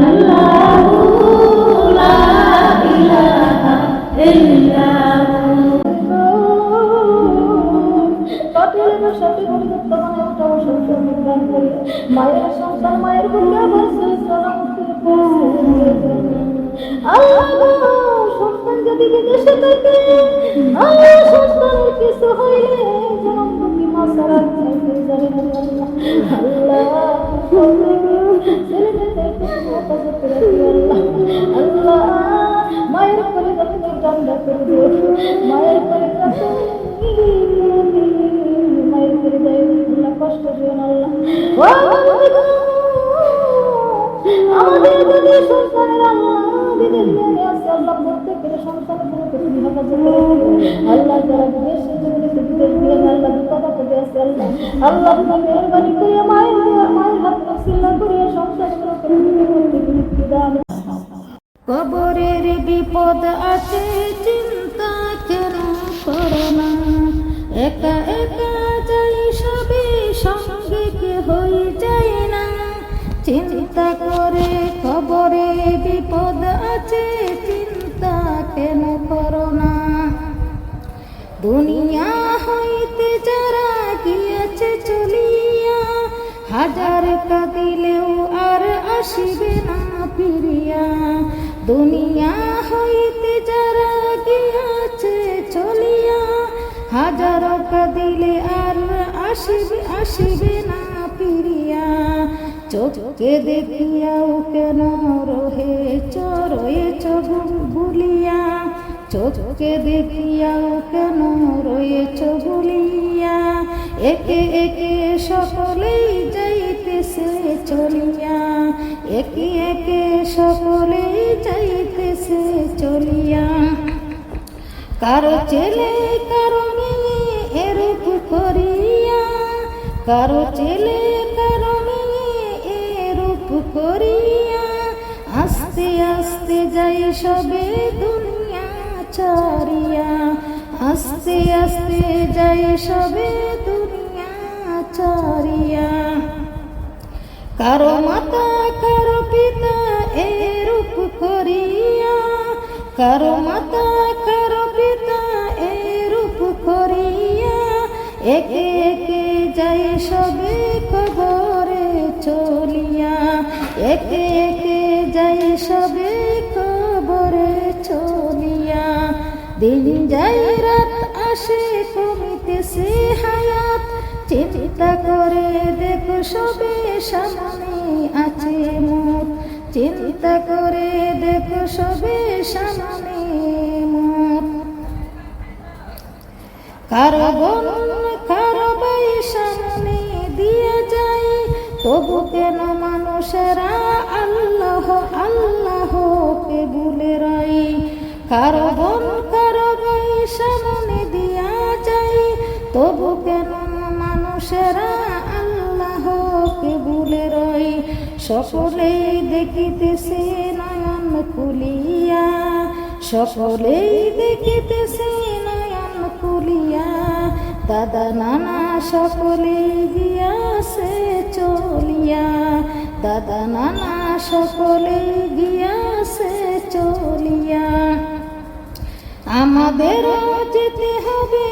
আল্লাহু লা ইলাহা ইল্লাহু। বাতিলের সাথে পরিবর্তন মানে ওটা সত্য বিজ্ঞান করে মায়ের সন্তান মায়ের বুকে বসে সালামতে আল্লাহ সন্তান যদি বিদেশে থাকে আল্লাহ সন্তানের কিছু হইলে জনমুখী মা সারা চাইতে যায় আল্লাহ আল্লাহ মায়ের করে যতদিন ঠান্ডা করে দিও মায়ের করে মায়ের করে দেয় আল্লাহ কষ্ট দিও না আল্লাহ আমাদের যদি সন্তানের আল্লাহ বিদেশ নিয়ে আসে আল্লাহ প্রত্যেকের সন্তানগুলো তুমি হেফাজত করে আল্লাহ যারা বিদেশে বিদেশ দিয়ে আল্লাহ বিপদে পড়ে আছে আল্লাহ আল্লাহ তুমি মেহরবানি করে মায়ের হাত নসিলা করে সন্তানগুলো তুমি দান। কবরের বিপদ আছে চিন্তা কেন করো না একা একা যাই সবে সঙ্গে কেহই যায় না চিন্তা করে কবরে বিপদ আছে চিন্তা কেন করো না দুনিয়া হইতে যারা গিয়েছে চলিয়া হাজার কাঁদিলেও আর আসিবে না ফিরিয়া দুনিয়া হইতে যারা গিয়েছে চলিয়া হাজার কাঁদিলে আর আসিবে না ফিরিয়া চোখকে দেখিয়াও কেন রহেছ ভুলিয়া চোখকে দেখিয়াও কেন রয়েছ ভুলিয়া একে একে সকলেই যাইতেছে চলিয়া একে একে সকলেই যাইতেছে চলিয়া কারো ছেলে কারো মেয়ে এরূপ করিয়া কারো ছেলে কারো মেয়ে এরূপ করিয়া আস্তে আস্তে যাই সবে দুনিয়া ছাড়িয়া আস্তে আস্তে যাই সবে দুনিয়া ছাড়িয়া কারো মাতা কারো পিতা এরূপ করিয়া কারো মাতা কারো পিতা এরূপ করিয়া একে একে যাই সবে কবরে চলিয়া একে একে যাই সবে কবরে চলিয়া দিন যাই রাত আসে কমিতেছে হায়াত চিন্তা করে দেখো সবে সামনে আছে মুখ চিন্তা করে দেখো সবে সামনে মুখ কারো বোন কারো ভাই সামনে দিয়ে যায় তবু কেন মানুষেরা আল্লাহ আল্লাহকে ভুলে রয় কারো বোন কারো ভাই সামনে দিয়া যায় তবু কেন মানুষেরা আল্লাহকে ভুলে রয় সকলেই দেখিতেছে নয়ন খুলিয়া সকলেই দেখিতেছে নয়ন খুলিয়া দাদা নানা সকলেই গিয়াছে চলিয়া দাদা নানা সকলেই গিয়াছে চলিয়া আমাদেরও যেতে হবে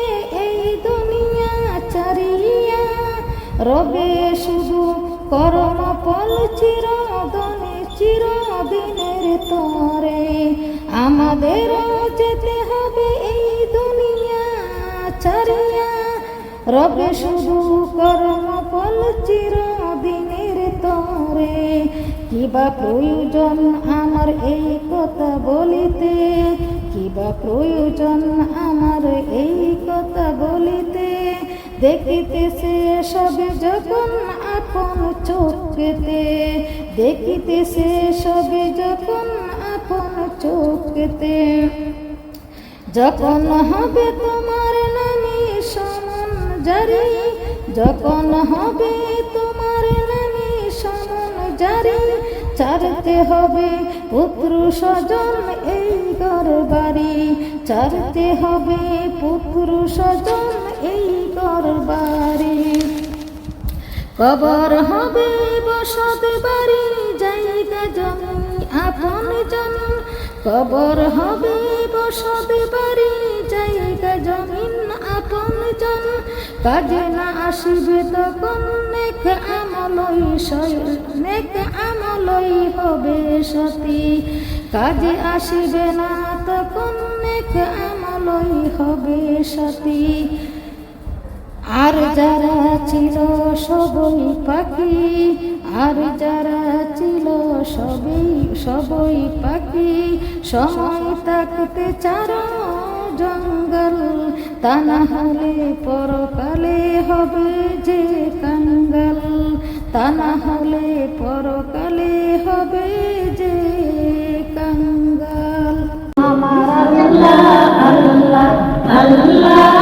এই দুনিয়া ছাড়িয়া রবে শুধু কর্মফল চিরদিনের তরে আমাদেরও যেতে হবে এই দুনিয়া ছাড়িয়া রবে শুধু কর্মফল চিরদিনের তরে কিবা প্রয়োজন আমার এই কথা বলিতে কিবা প্রয়োজন আমার এই কথা বলিতে দেখিতেছে সবে যখন আপন চোখেতে দেখিতেছে সবে যখন আপন চোখেতে যখন হবে তোমার নামে সমন জারি যখন হবে তোমার নামে সমন জারি ছাড়তে হবে পুত্র স্বজন এই ঘর বাড়ি ছাড়তে হবে পুত্র স্বজন এই ঘর বাড়ি কবর হবে বসত বাড়ি জায়গা জমি আপন জন, কবর হবে বসত বাড়ি জায়গা জমিন আপন জন, কাজে না আসিবে তখন নেক আমলই হবে সতী, কাজে আসিবে না তখন নেক আমলই হবে সতী। আর যারা ছিল সবই পাখি, আর যারা ছিল সবই পাখি, সময় থাকতে চারো জঙ্গল, তা না হলে পরকালে হবে যে কাঙ্গাল, তা না হলে পরকালে হবে যে কাঙ্গাল। আমার আল্লাহ আল্লাহ আল্লাহ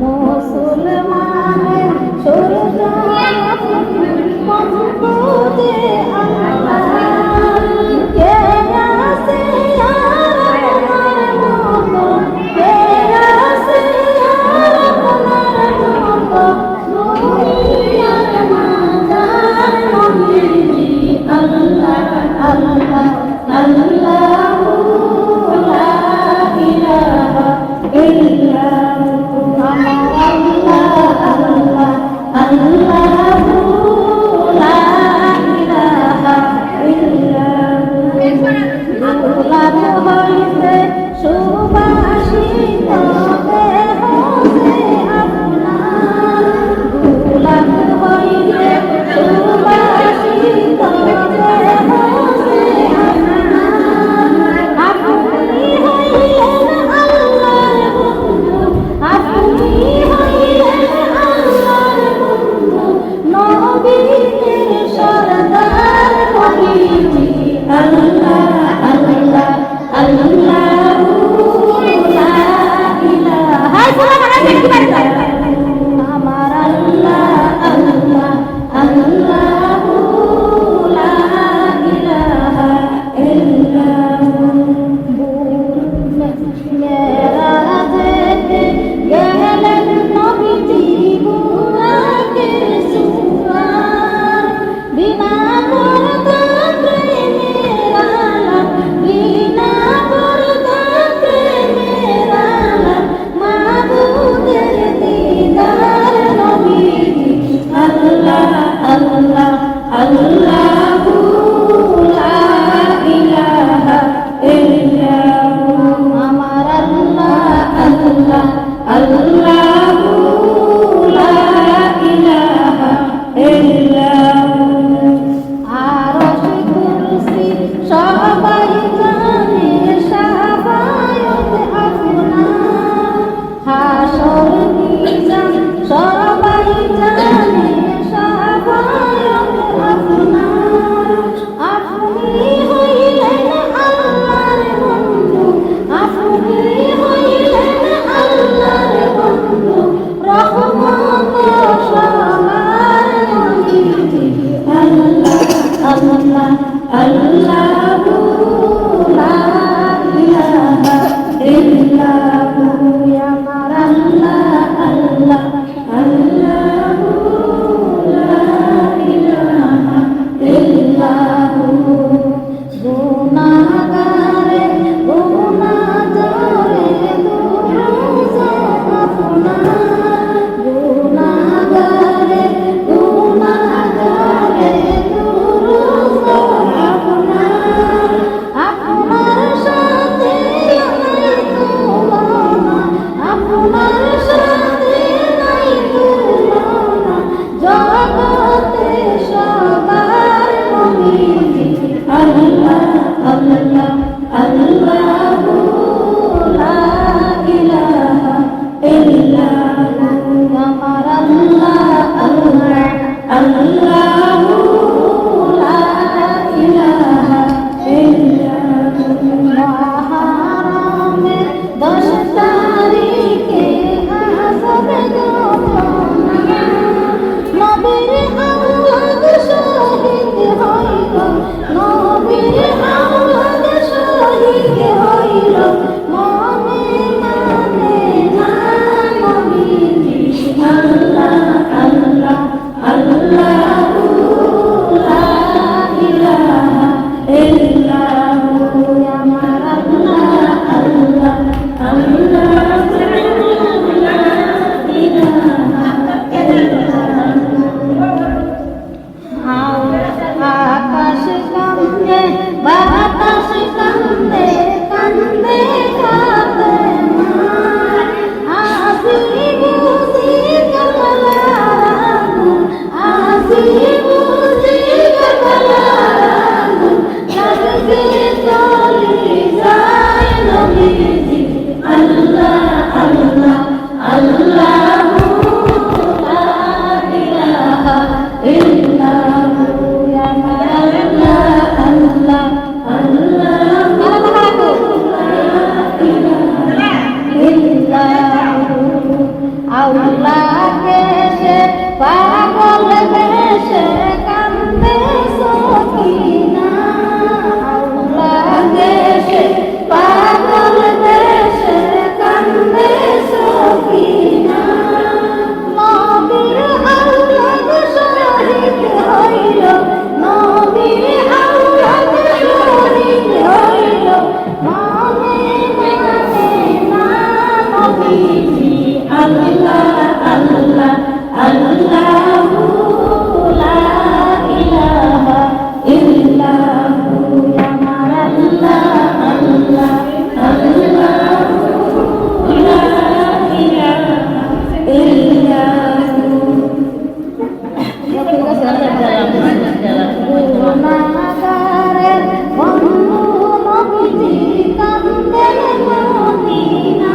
মুসলমানের নবীজি আল্লাহ আল্লাহ আল্লাহু লা ইলাহা ইল্লাহু আমার আল্লাহ আল্লাহ আল্লাহু লা ইলাহা ইল্লাহু গুনাহগারের বন্ধু নবীজি কান্দেন মদিনা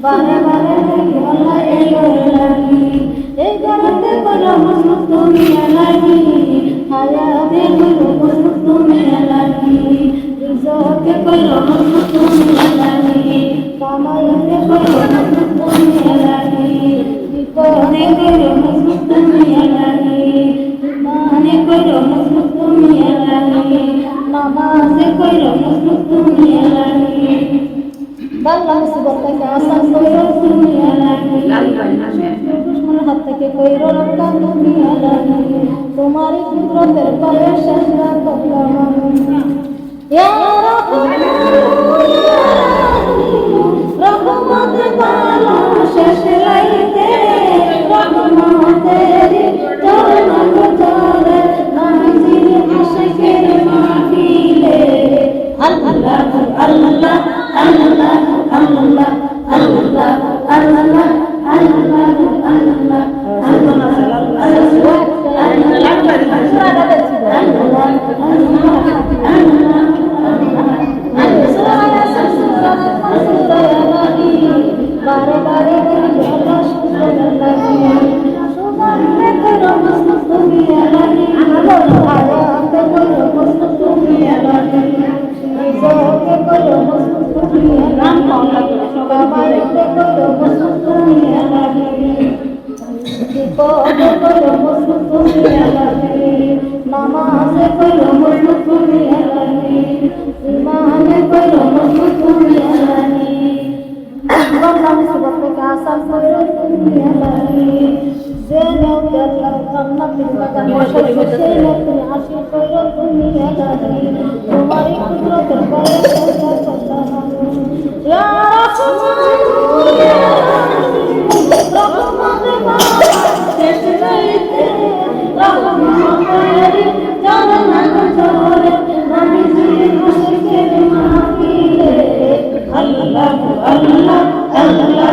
বারে বারে দেখি আল্লাহ এই ঘরে লাগি, এই ঘরেতে করো মজলুম তুমি লাগি, হায়াতে করো মজলুম তুমি লাগি, রিজকে করো মজলুম তুমি লাগি, কামাইতে করো মজলুম তুমি লাগি, বিপদে করো মজলুম তুমি লাগি, ইমানে করো মজলুম তুমি লাগি, নামাজে করো মজলুম তুমি লাগি, বাংলা মুসিবত থেকে আসান কইরো তুমি লাগি, দুশ্মনের হাত থেকে কইরো রক্ষা তুমি লাগি, তোমারই কুদরতের তলে সেজদা করলাম আমি, ইয়া রাহমান ইয়া রাহিম, রহমত পালা শেষ রাইতে, রহমতেরি চরণ চলে নাজির আশিকের মাহফিলে, আল্লাহ আল্লাহ আল্লাহ আল্লাহ আল্লাহ আল্লাহ আল্লাহ বারে বারে তুমি নামাজে করো মজলুম তুমি লাগি, ইমানে করো মজলুম তুমি লাগি, বাংলা মুসিবত থেকে আসান করো তুমি লাগি, যে নেওতে আল্লাহ জান্নাতের বাগান বসাই সেই নেওতে আশি করো তুমি লাগি, তোমারই কুদরতের বলে সেজদা করলাম আমি, ইয়া রাহমান ইয়া রাহিম, রহমতে পালা শেষ রাইতে, রহমতেরি চরণ চলে নাজির আশিকের মাহফিলে, আল্লাহ আল্লাহ আল্লাহ আল্লাহ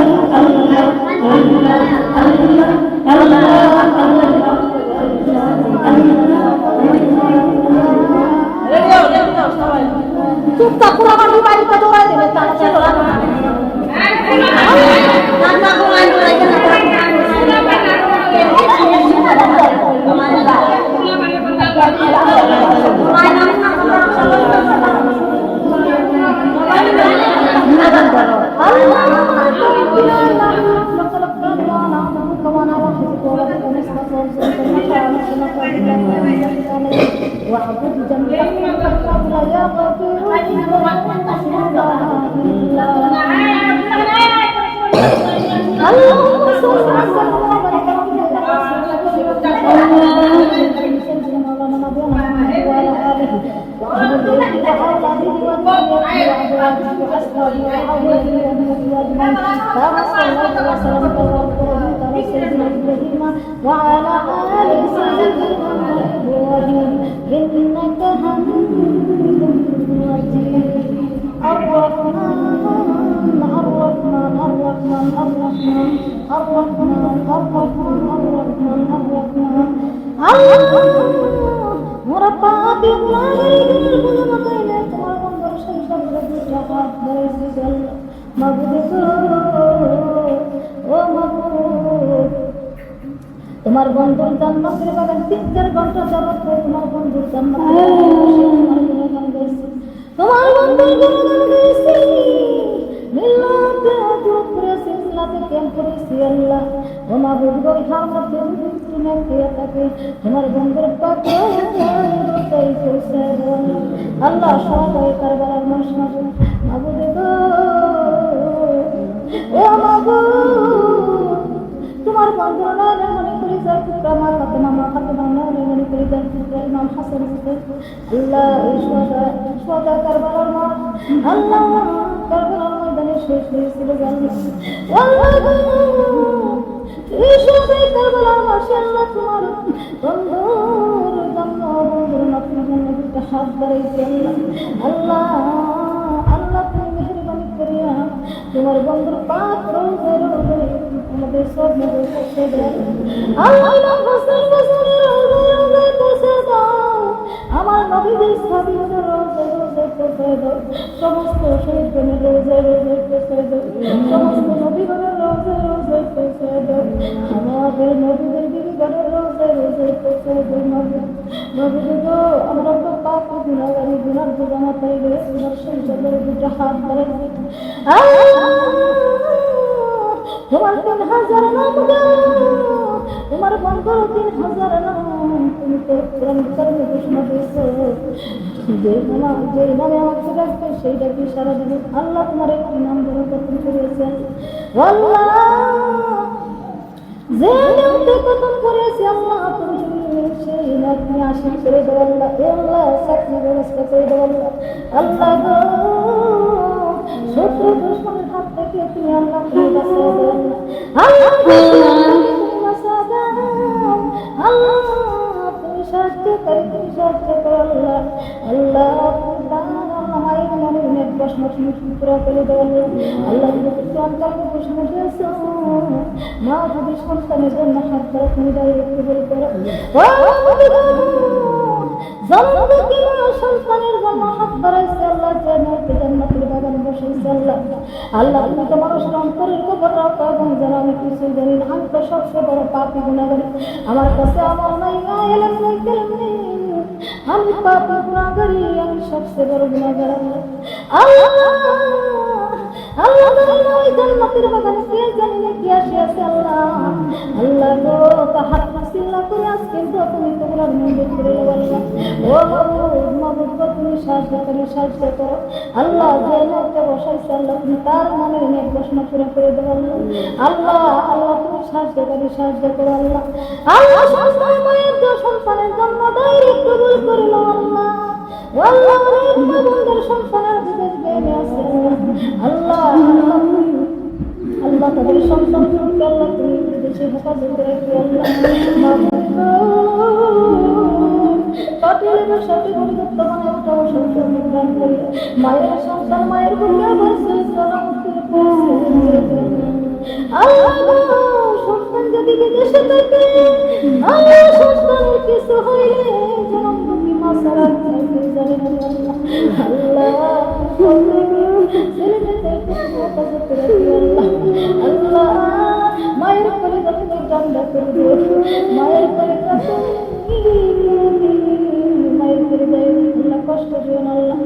আল্লাহ আল্লাহ চুপ থাক, পুরো আমার বাড়িতে দৌড়াই দেবে, তারা ছিল واعبد جنبك قبل يغفر اللهم صل وسلم وبارك وعلى آل سيدنا إبراهيم إنك حميد مجيد. الرحمن الرحمن الرحمن الرحمن الرحمن الرحمن الرحمن الرحمن الله مربعات الله الظلمات إليك وانظر شيء الرحمن بريس مغفور ومغفور তোমার বন্ধুর জান্নাতের বাগান 3-4 ঘন্টা যাবত তোমার বন্ধুর জান্নাতের বাগান গাইছি, তোমার বন্ধুর গুণগান গাইছি, মিল্লাতে আজব করেছি, মিল্লাতে কেম করেছি আল্লাহ, তোমার বুঝবই হামতে তুমি কে থাকে তোমার বন্ধুর পাকে তাই কইছে আল্লাহ সবাই কারবার মাস মাস মাবুদ গো ও মাবুদ তোমার বন্ধুর নাম মনে করি যার পুত্র মা ফাতেমা নাম মনে করি যার পুত্র ইমাম হাসান হুসাইন আল্লাহ এই সোজা কারবালার মাঠ আল্লাহ কারবালার ময়দানে শেষ হয়েছিল আল্লাহ এই সোজাই কারবালার মাঠে আল্লাহ তোমার বন্ধুর জন্য বন্ধুর নাতির জন্য দুটো হাত বাড়াইছে আল্লাহ আল্লাহ তুমি মেহেরবানি করিয়া তোমার বন্ধুর পাক রোজে রোজে আমাদের সব নজর করতে দেয় আল্লাহ বছর বছর রোজে রোজে করতে দাও আমার নবীদের সাবিদের রোজে রোজে করতে দাও সমস্ত শহীদদের রোজে রোজে করতে দাও সমস্ত নবী আমরা তো পাপ গুনাহগারি গুনার বোঝা মাথায় গেলে তোমার সংসারের দুটো হাত বাড়াইছে তোমার 3000 নাম তোমার বন্ধুর 3000 নাম তুমি তো কোরআন কারিমে ঘোষণা দিয়েছো যে নামে আমাকে ডাকবে সেই ডাকে সারা দিবে আল্লাহ তোমার একটি নাম ধরে কখন করেছেন আল্লাহ যে নামটি কখন করেছে আল্লাহ তুমি সেই নামটি আশীর্বাদ করে দাও আল্লাহ আল্লাহ চাকরি ব্যবস্থা করে দাও আল্লাহ আল্লাহ গো শত্রু দুশমনের হাত থেকে তুমি আল্লাহ তুমি বাঁচিয়ে দাও আল্লাহ বাঁচিয়ে দাও আল্লাহ তুমি সাহায্য করো আল্লাহ আল্লাহ মায়ের মনের নেক প্রশ্ন পুরা করে দাও আল্লাহ তুমি অন্তরে প্রশ্ন দিয়েছো মা যদি সন্তানের জন্য হাত ধরে তুমি ডাইরেক্ট বলে করো সন্তানের জন্য হাত ধরাইছে আল্লাহ জান্নাতের বাগান বসাইছে আল্লাহ আল্লাহ তুমি তো মানুষের অন্তরের খবর রাখো এবং যেন আমি কিছু জানি না আমি তো সবচেয়ে বড় পাপী গুনাহগার আমার কাছে আমার নাই এলেম নাই কেলেম নেই আমি পাপী গুনাহগারি আমি সবচেয়ে বড় গুনাহগার আল্লাহ আল্লাহ আল্লাহ ওই জান্নাতের বাগানে কে জানি না কি আসিয়াছে আল্লাহ আল্লাহ গো তাহার চিল্লা করে আজকে তুমি তোমার মন্দির করে আল্লাহ ও মাবুদ তুমি সাহায্য করো আল্লাহ যে লোককে বসাইছে আল্লাহ তুমি তার মনের নেক প্রশ্ন পুরো করে দেবো আল্লাহ আল্লাহ তুমি সাহায্য করো আল্লাহ আল্লাহ সন্তান মায়ের সন্তানের জন্য ডাইরেক্ট কবুল করে নাও আল্লাহ আল্লাহ অনেক মা বোনদের সন্তানের বিদেশ গেলে আছে আল্লাহ আল্লাহ তাদের সন্তানকে আল্লাহ তুমি বিদেশে হেফাজত রাখি আল্লাহ পাটিলের সাথে পরিবর্তন মানে ওটা সন্তান দান করি মায়ের সন্তান মায়ের বুকে বসে আল্লাহ সন্তান যদি বিদেশে থাকে আল্লাহ সন্তানের কিছু হইলে জন্মভূমি মাসারা জানি আল্লাহ আল্লাহ মায়ের করে যাতে গান্ধা করবে মায়ের করে মায়ের করে দেয় আল্লাহ কষ্ট দিও না আল্লাহ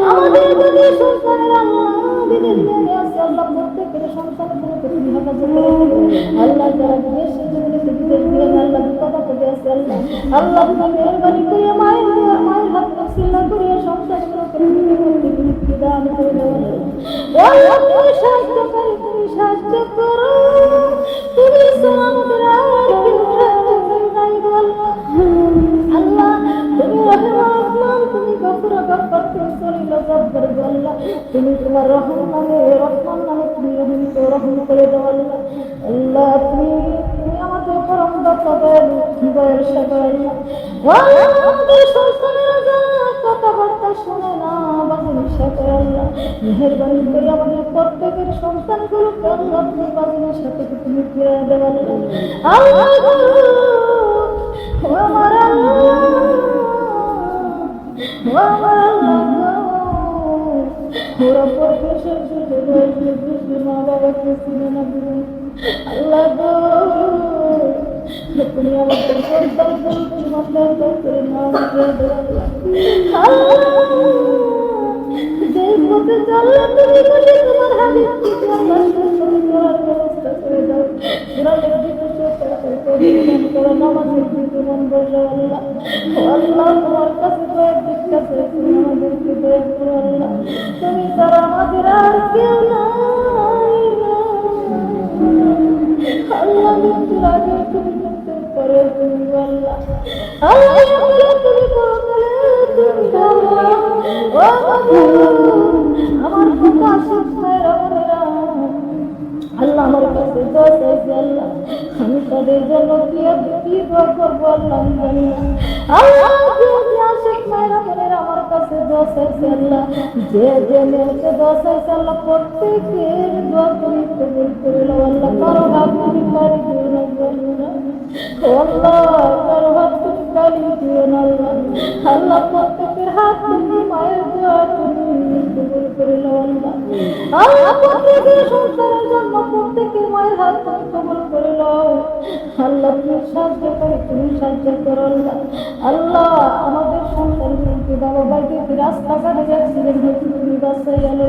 আমাদের যদি সন্তানের আল্লাহ বিদেশ গেলে আছে আল্লাহ প্রত্যেকের সন্তানের পুরোকে তুমি হেফাজত করে আল্লাহ যারা বিদেশে জীবনে বিদেশ গেলে আল্লাহ বিপদ করে আছে আল্লাহ আল্লাহ তুমি মেহরবানি করে মায়ের হাত নসিলা করিয়া সন্তানগুলোকে তুমি দান করে দাও আল্লাহ তুমি সাহায্য করো তুমি আমাদের আর কেউ নাই আল্লাহ তুমি রহমান তুমি গফুর গফর তুমি সলিল জব্বার আল্লাহ তুমি তোমার রহমান নামে তুমি রহম করে দাও আল্লাহ আল্লাহ তুমি আমাদের পরম দয়ালু সাগর আল্লাহ আমাদের সন্তানেরা কথাবার্তা শোনে না বাজিল সাগর আল্লাহ মেহেরবানি করে আমাদের প্রত্যেকের সন্তানগুলোকে আল্লাহ তুমি বাজিলের সাথে তুমি ফিরিয়ে দেও আল্লাহ আমার পুরো পরিবেশের মা বাবাকে চিনে না আল্লাহ তুমি আমাদের যে পথে চললে তুমি বলে তোমার হাবিব ব্যবস্থা করে দাও আল্লাহ তোমার কাছে তুমি তারা আমাদের আর কেউ নাই আল্লাহ মৃত্যুর আগে তুমি মৃত্যুর পরে তুমি আল্লাহ আল্লাহ তুমি আমার কথা আল্লাহ আমার কাছে আল্লাহ আমি তাদের জন্য কি দোয়া করবো আল্লাহ আমি জানি না আল্লাহ আমার কাছে আল্লাহ যে মেয়েকে আল্লাহ প্রত্যেকের দোয়া তুমি কবুল করে নাও আল্লাহ কারো হাত তুমি কালি দিও না আল্লাহ কারো হাত তুমি কালি দিও না আল্লাহ আল্লাহ প্রত্যেকের প্রত্যেকের হাত তুমি মায়ের দোয়া তুমি কবুল করে নাও আল্লাহ। আল্লাহ প্রত্যেকের সন্তানের জন্য প্রত্যেকের মায়ের হাত তুমি কবুল করে নাও আল্লাহ। তুমি সাহায্য করে তুমি সাহায্য করো আল্লাহ। আল্লাহ আমাদের সন্তানগুলোকে বাবা বাইকে রাস্তাঘাটে অ্যাক্সিডেন্ট হয়েছে তুমি বাঁচাই আলো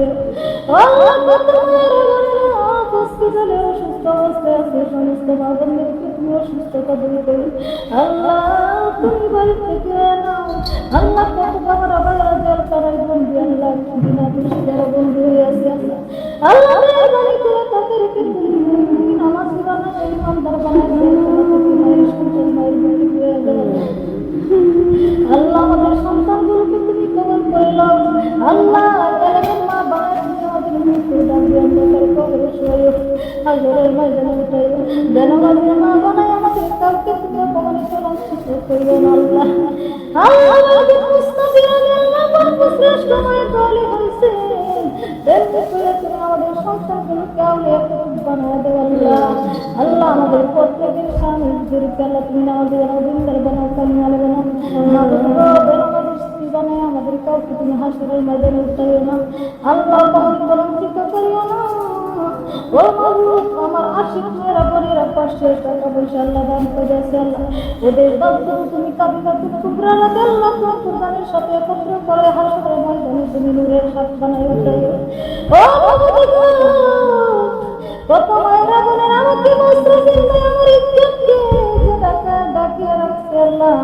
আল্লাহ। কত মায়েরা বোনেরা হসপিটালে অসুস্থ অবস্থায় আছে, সমস্ত মা বোনদেরকে তুমি অসুস্থতা দূর করো আল্লাহ। তুমি বাড়ি থেকে নাও আল্লাহ। কত বাবার আবার জল তারাই বন্ধু আল্লাহ, বিনা খুশি যারা বন্ধু হয়ে আছে আল্লাহ। আল্লাহ মেহরবানি করে তাদেরকে তুমি নামাজ বানাও, ইমানদার বানাও, মায়ের সন্তান মায়ের বাড়ি করে দাও আল্লাহ। আমাদের সন্তানগুলোকে তুমি কবুল করে নাও আল্লাহ। এলাকার মা বানায় আমাদের মৃত্যুর দাম দিয়ে অন্ধকার কবরে শোয়াইও, হাজারের ময়দানে উঠাইও। যেন আমাদের মা বানায় আমাদের কাউকে তুমি অপমানিত বঞ্চিত করিও না আল্লাহ। আল্লাহ আমাদের মুস্তাফির আলী আল্লাহ সর্বশ্রেষ্ঠ মায়ের দলে হয়েছে, তেমনি করে তুমি আমাদের সন্তানগুলোকে আউলিয়া কুতুব বানায় দেও আল্লাহ। আল্লাহ আমাদের প্রত্যেকের স্বামীদেরকে আল্লাহ তুমি আমাদের দিনদার বানাও, কামিয়ালে বানাও, আমাদের স্ত্রী বানায় আমাদের কাউকে তুমি হাসরের ময়দানে উঠাইও না আল্লাহ। বঞ্চিত করিও না ও মাহবুব। আমার আশিক মেয়েরা বোনেরা 500 টাকা পয়সা আল্লাহ দান করে আছে আল্লাহ। ওদের দায়িত্ব তুমি কাবিকাতুল কুবরা লাগে আল্লাহ। তোমার কুরবানের সাথে একত্র করে হাসরের ময়দানে তুমি নূরের সাথ বানায় উঠাইও ও মাহবুব। কত মায়েরা বোনেরা আমাকে বস্ত্র চিন্তায় আমার ইজ্জতকে ডাকিয়ে রাখছে আল্লাহ।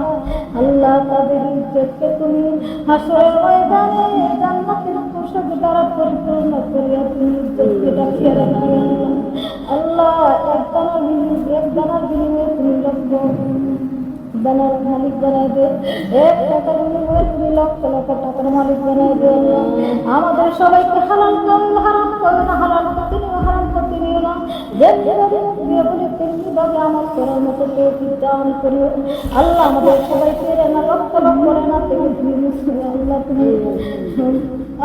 আল্লাহ তাদের ইজ্জতকে তুমি হাসরের ময়দানে জান্নাতের পোশাক দ্বারা পরিপূর্ণ করিয়া তুমি ইজ্জতকে ডাকিয়ে রাখবে আল্লাহ। এক দানার বিনিময়ে তুমি লক্ষ দানার মালিক বানাই দে, 1 টাকার বিনিময়ে তুমি লক্ষ লক্ষ টাকার মালিক বানাই দে আল্লাহ। আমাদের সবাইকে হালাল করো, হারাম করো না, হালাল করতে নিও, হারাম করতে নিও না। যেভাবে বলে তেমনিভাবে আমল করার মতো তৌফিক দান করিও আল্লাহ। আমাদের সবাইকে না লক্ষ লক্ষ না থেকে তুমি মুসলিম আল্লাহ তুমি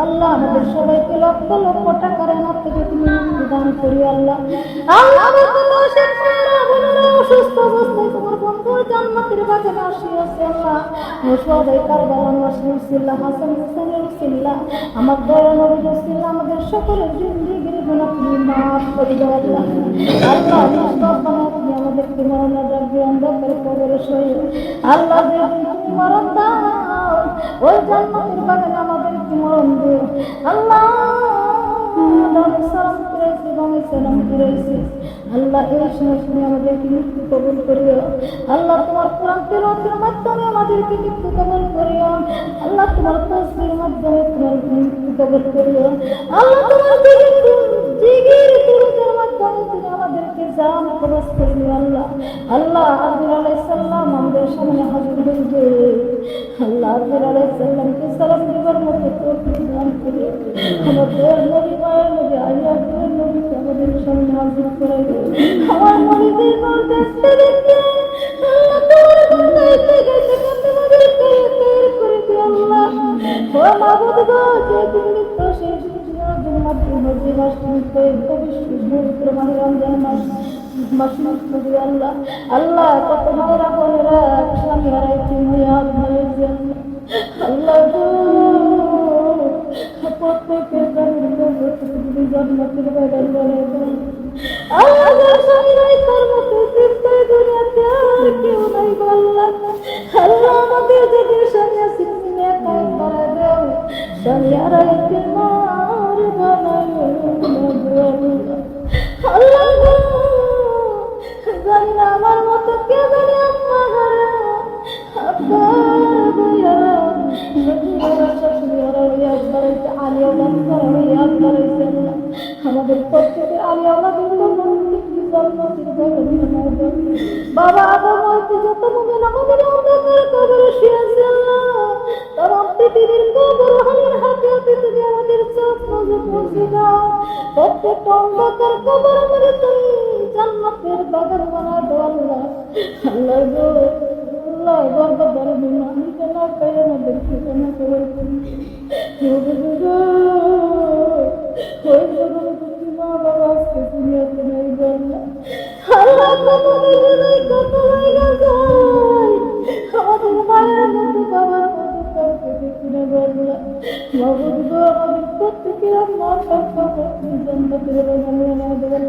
আল্লাহ। আমাদের সবাইকে লক্ষ লক্ষ টাকার না থেকে তুমি মুক্তি দান করিও আল্লাহ। আল্লাহ অসুস্থ অবস্থায় তোমার বন্ধুর জান্নাতের বাগানে আসিয়াছে আল্লাহ। সবাই কারবালার রাসূলুল্লাহ হাসান হুসাইনের উসিলা আমার দয়া নবীর উসিলা আমাদের সকলের জিন্দেগির গুনাহ তুমি মাফ করে দাও আল্লাহ। আল্লাহ নিষ্পাপ বানাও তুমি আমাদেরকে মরণের রাজ্যে অন্ধকারে কবরে শোয়াইও আল্লাহ। যেদিন তুমি মরণ দাও ওই জান্নাতের বাগানে আমাদেরকে মরণ দিও আল্লাহ। সালাম ফিরাইছি বামে সালাম ফিরাইছি আল্লাহ। এই সময় তুমি আমাদেরকে মৃত্যু কবুল করিও আল্লাহ। তোমার কোরআন তেলাওয়াতের মাধ্যমে আমাদেরকে মৃত্যু কবুল করিও আল্লাহ। তোমার তাসবিহের মাধ্যমে তোমার মৃত্যু কবুল করিও আল্লাহ। তোমার জিকির দুরূদের মাধ্যমে তুমি আমাদেরকে জান কবজ করিও আল্লাহ। আল্লাহ আযর আলাইহিস সালাম আমাদের সামনে হাজির হইবে আল্লাহ। আযর আলাইহিস সালামকে সালাম দিবার মতো তৌফিক দান করিও আমাদের নবী মায়ের নবী আলিয়ার নবীকে আমাদের সামনে হাজির করাইবে। আমার নবীদের নূর দেখতে দেখতে আল্লাহ তোমার গুণ গাইতে গাইতে তোমাদের তৈরি করে দিও আল্লাহ। ও মাবুদ গো, যে তুমি নিত্য শেষ মাধ্যমে যে মাস তুমি পবিত্র মাহে রমজান মাস দিও আল্লাহ। আল্লাহ কত মায়েরা বোনেরা স্বামী হারাইছে হারাইছে আল্লাহ গো। প্রত্যেকের জন্মতির বাগান বানাই দেন আল্লাহ। যার স্বামী নাই তার মতো চিন্তায় দুনিয়াতে আর কেউ নাই আল্লাহ। আল্লাহ আমাদের যাদের স্বামী আছে তুমি একাই করে দেও, স্বামী হারাইছে মার বানাই আল্লাহ গো। জানি না আমার মতো কে জানি আম্মা হারা আব্বার বইয়ারা আমাদের প্রত্যেকের আলিয়া বাবা আদম যত মুমিন আমাদের অন্ধকার কবরে শুয়েছে আল্লাহ। তাম পৃথিবীর কবর হানির হাতে হাতে তুমি আমাদের চোখ নজর পৌঁছে দাও। প্রত্যেকটা অন্ধকার কবর আমাদের তুমি জান্নাতের বাগান বানায় দাও আল্লাহ। আল্লাহ গো আল্লাহ গর্ব বড় বিমানিকে না পেয়ে আমাদের ঠিকানা করে মা বাবা আজকে দুনিয়াতে নেই আল্লাহ। আল্লাহ কত দেশে নাই কত জায়গা যায় আমাদের মায়ের মতো বাবার মতো কাউকে দেখি না মাবুদ গো আমাদের প্রত্যেকের আম্মার কাছে জান্নাতের বাগানে এনে দেবেন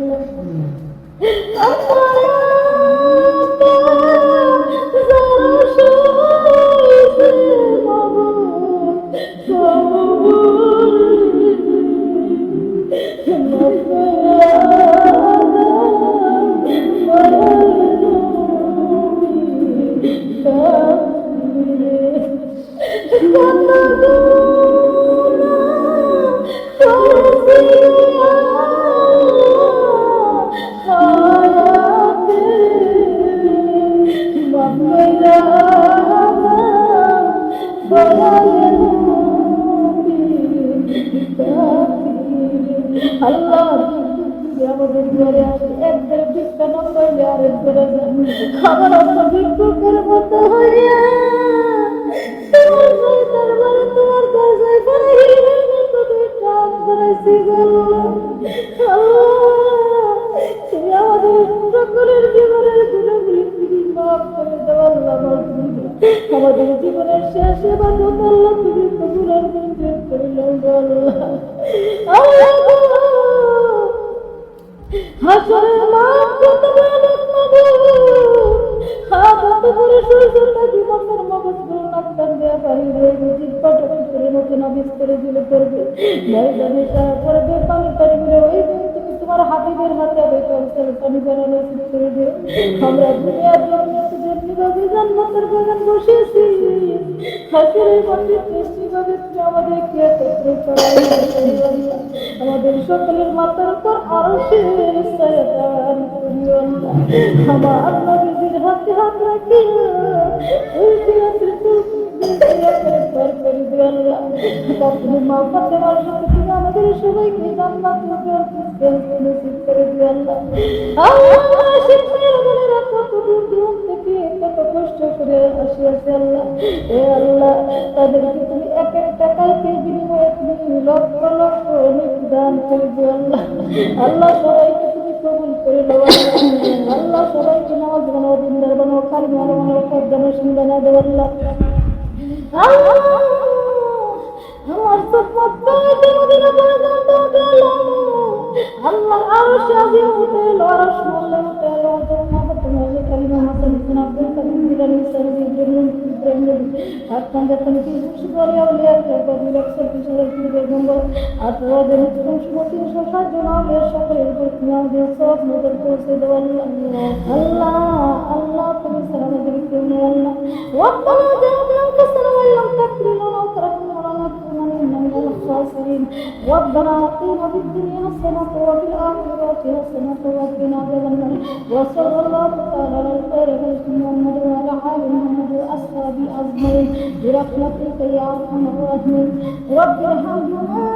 আল্লাহ আমাদের ঘরে আসে একবার ভিক্ষা না পাইলে আরেক ঘরে খাবার আমরা ভিক্ষুকের মতো হইয়া তোমার কাছে তুমি আমাদের সকলের জীবনের গুণগুলি তুমি মাফ করে দেওয়া আমাদের জীবনের শেষ এবার আল্লাহ তুমি কবুলের মঞ্জুর করে হাসরের মাঠ কত ভয়ানক কত করে সূর্যটা জীবনের মগজগুলো নাকটান দেওয়া বাহিরে নদীর পাটকের মতো নাবিজ করে দিলে করবে ময়দানে সারা করবে পানি পানি করে ওই দিন তুমি তোমার হাবিবের হাতে পানি বেড়ানো শুরু করে দিও আমরা দুনিয়ার জন্য যেভাবে জান্নাতের বাগান বসেছি হাসরের মাঠে সৃষ্টিভাবে তুমি আমাদেরকে একত্র করাই আমাদের সকলের মাথার উপর আরো আমার নবীজির হাতে হাত রাখি আমাদের সবাইকে জান্নাত নসিব করে দিও আল্লাহ কত দূর দূর থেকে কত কষ্ট করে আসিয়াছে আল্লাহ এ আল্লাহ তাদেরকে তুমি এক একটা কালকে বিনিময়ে তুমি লক্ষ লক্ষ দান করে দিও আল্লাহ আল্লাহ সবাইকে তুমি কবুল করে নাও আল্লাহ সবাইকে নামাজ বানাও দিনদার বানাও কালিমা বানাও পদ্মা সুন্দর দেও আল্লাহ আমার তো পদ্মা মদিনা পর্যন্ত গেল আল্লাহ আরো সাজিয়ে উঠে লড়াস মল্লে উঠে তোমাদের কালিমা হাসান ইসলাম আব্দুল কাদিম দিলানি সার্ভিস জন্য আটখান তুমি কি সুবরি আউলিয়া কবি লক্ষ্য কিশোর কিরে গঙ্গ 18 দিন সুমতি সসার জন্য সকলের উপর তুমি আমাদের সব নজর পৌঁছে দাও আল্লাহ আল্লাহ তুমি সালাম দিও আল্লাহ ওয়াক্কানা জান্নাতুল কাসরা ওয়াল্লাম তাকরিনা ওয়া তারাকুনা من الخاسرين ربنا آتنا في الدنيا حسنة وفي الآخرة حسنة وقنا عذاب النار وصلى الله تعالى على خير خلق محمد وعلى آل محمد وأصحابه أجمعين برحمتك يا أرحم الراحمين رب ارحمهما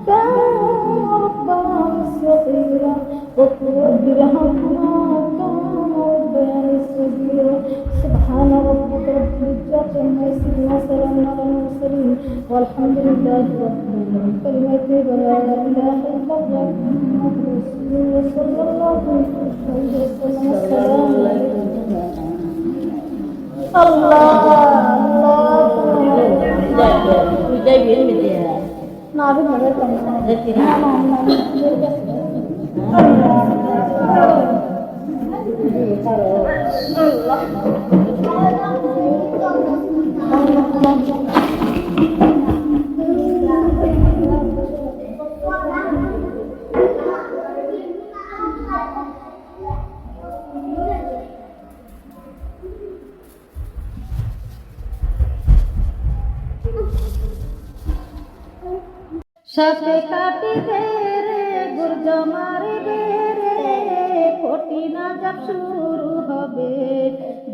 كما ربياني صغيرا رب ارحمهما كما ربياني صغيرا سبحان ربك رب العزة عما يصفون وسلام على المرسلين والحمد لله رب العالمين كلمة لا إله إلا الله محمد رسول الله صلى الله عليه وسلم السلام عليكم الله সাথে কাটিবে রে গুর্জ মারিবে রে কঠিন যাব শুরু হবে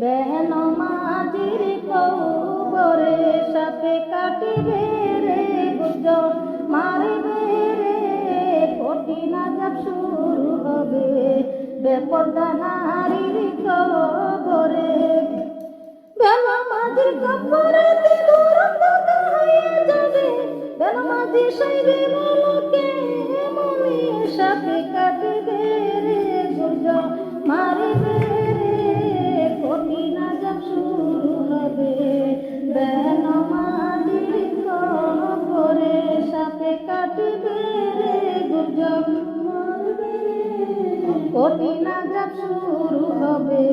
বেনমাজির কবরে সাথে কাটিবে রে গুর্জ মারিবে রে কঠিন যাব শুরু হবে বেপরদা নারীর কবরে বেনমাজির কবরে দূর হয়ে যাবে বেনমাজি সাইবে মলকে মনে সাথে কাটবে রে গুর্জ মারিবে রে কঠিন যাব শুরু হবে বেনমাজির কাটিবে রে গুজব মারবে রে কঠিন আযাব শুরু হবে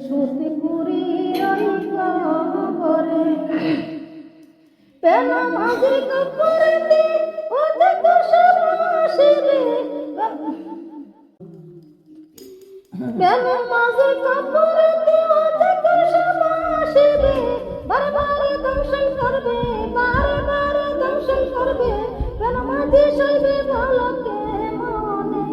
সুতিপুরীর ওই কবরে পেল মাঝে কবরেতে ওতে কষাবাসে রে পেল মাঝে কবরেতে ওতে কষাবাসে রে বারে বারে দংশন করবে বারে বারে দংশন করবে পেল মাঝে সইবে ভালোকে মনে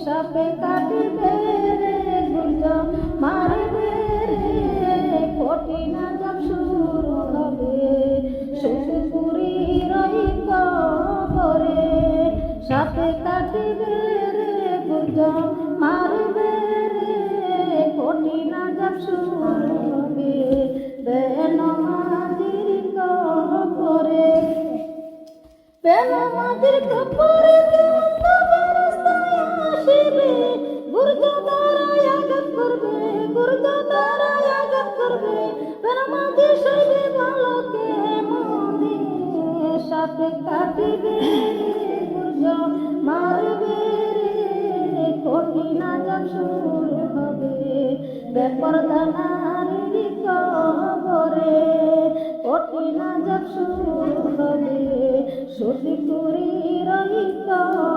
সাপে কাটিবে রে গুজব মারবে রে কঠিন আযাব শুরু হবে সুতিপুরীর ওই কবরে সাপে কাটিবে রে গুজব মারবে রে কঠিন আযাব শুরু হবে বেনামাজির কবরে বেনামাজির কবরে কেমন রাস্তায় আসিবে গুরজ দ্বারায় আঘাত করবে গুরজ দ্বারায় আঘাত করবে বেনামাজি সইবে ভালোকে মনে সাপে কাটিবে গুরজ মারবে রে কঠিন আযাব শুরু হবে বেপরদা নারীর কবরে কঠিন আযাব শুরু হবে সুতিপুরীর ওই কবরে